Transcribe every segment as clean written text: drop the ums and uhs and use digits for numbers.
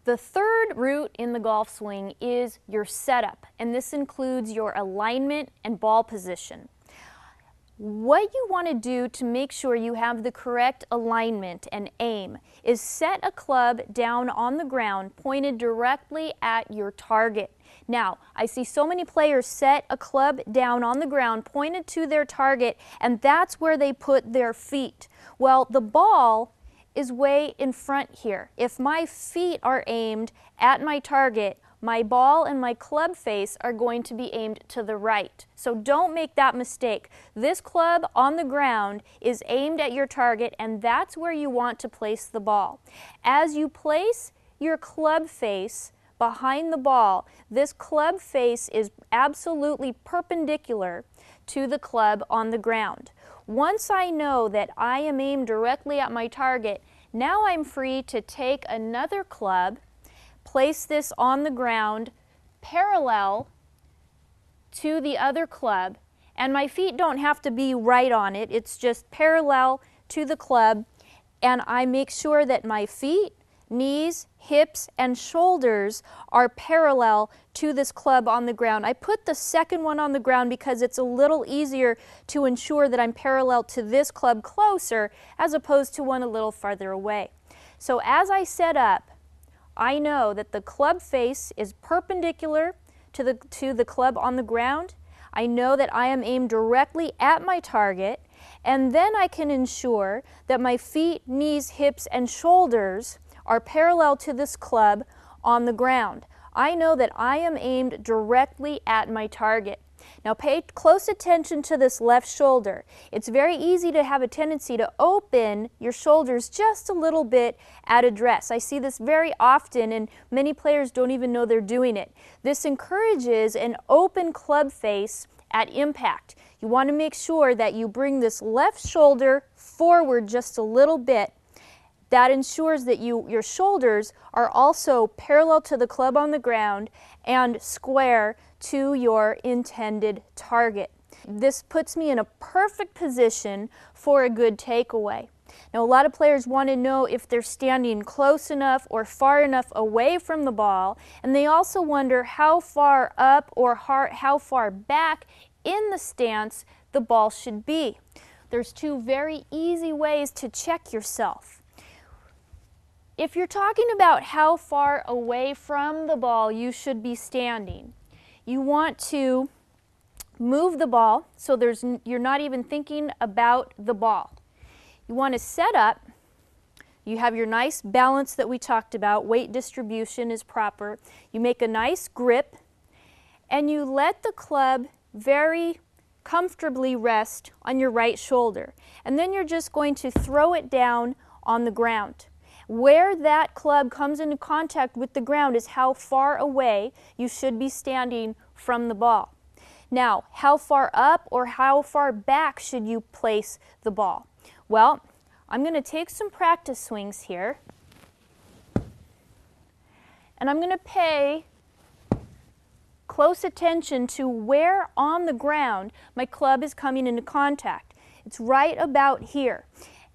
The third root in the golf swing is your setup, and this includes your alignment and ball position. What you want to do to make sure you have the correct alignment and aim is set a club down on the ground pointed directly at your target. Now, I see so many players set a club down on the ground pointed to their target, and that's where they put their feet. Well, the ball is way in front here. If my feet are aimed at my target, my ball and my club face are going to be aimed to the right. So don't make that mistake. This club on the ground is aimed at your target, and that's where you want to place the ball. As you place your club face behind the ball, this club face is absolutely perpendicular to the club on the ground. Once I know that I am aimed directly at my target, now I'm free to take another club, place this on the ground parallel to the other club, and my feet don't have to be right on it, it's just parallel to the club, and I make sure that my feet, knees, hips, and shoulders are parallel to this club on the ground. I put the second one on the ground because it's a little easier to ensure that I'm parallel to this club closer as opposed to one a little farther away. So as I set up, I know that the club face is perpendicular to the club on the ground. I know that I am aimed directly at my target, and then I can ensure that my feet, knees, hips, and shoulders are parallel to this club on the ground. I know that I am aimed directly at my target. Now pay close attention to this left shoulder. It's very easy to have a tendency to open your shoulders just a little bit at address. I see this very often, and many players don't even know they're doing it. This encourages an open club face at impact. You want to make sure that you bring this left shoulder forward just a little bit. That ensures that your shoulders are also parallel to the club on the ground and square to your intended target. This puts me in a perfect position for a good takeaway. Now, a lot of players want to know if they're standing close enough or far enough away from the ball, and they also wonder how far up or how far back in the stance the ball should be. There's two very easy ways to check yourself. If you're talking about how far away from the ball you should be standing, you want to move the ball so you're not even thinking about the ball. You want to set up, you have your nice balance that we talked about, weight distribution is proper, you make a nice grip, and you let the club very comfortably rest on your right shoulder. And then you're just going to throw it down on the ground. Where that club comes into contact with the ground is how far away you should be standing from the ball. Now, how far up or how far back should you place the ball? Well, I'm going to take some practice swings here, and I'm going to pay close attention to where on the ground my club is coming into contact. It's right about here.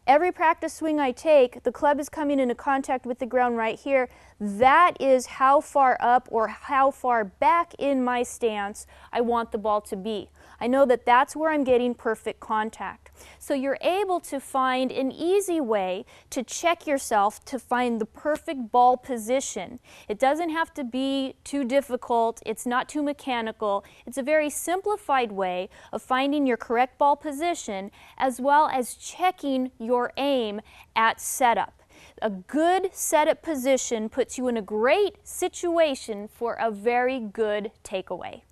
Every practice swing I take, the club is coming into contact with the ground right here. That is how far up or how far back in my stance I want the ball to be. I know that that's where I'm getting perfect contact. So you're able to find an easy way to check yourself to find the perfect ball position. It doesn't have to be too difficult. It's not too mechanical. It's a very simplified way of finding your correct ball position as well as checking your aim at setup. A good setup position puts you in a great situation for a very good takeaway.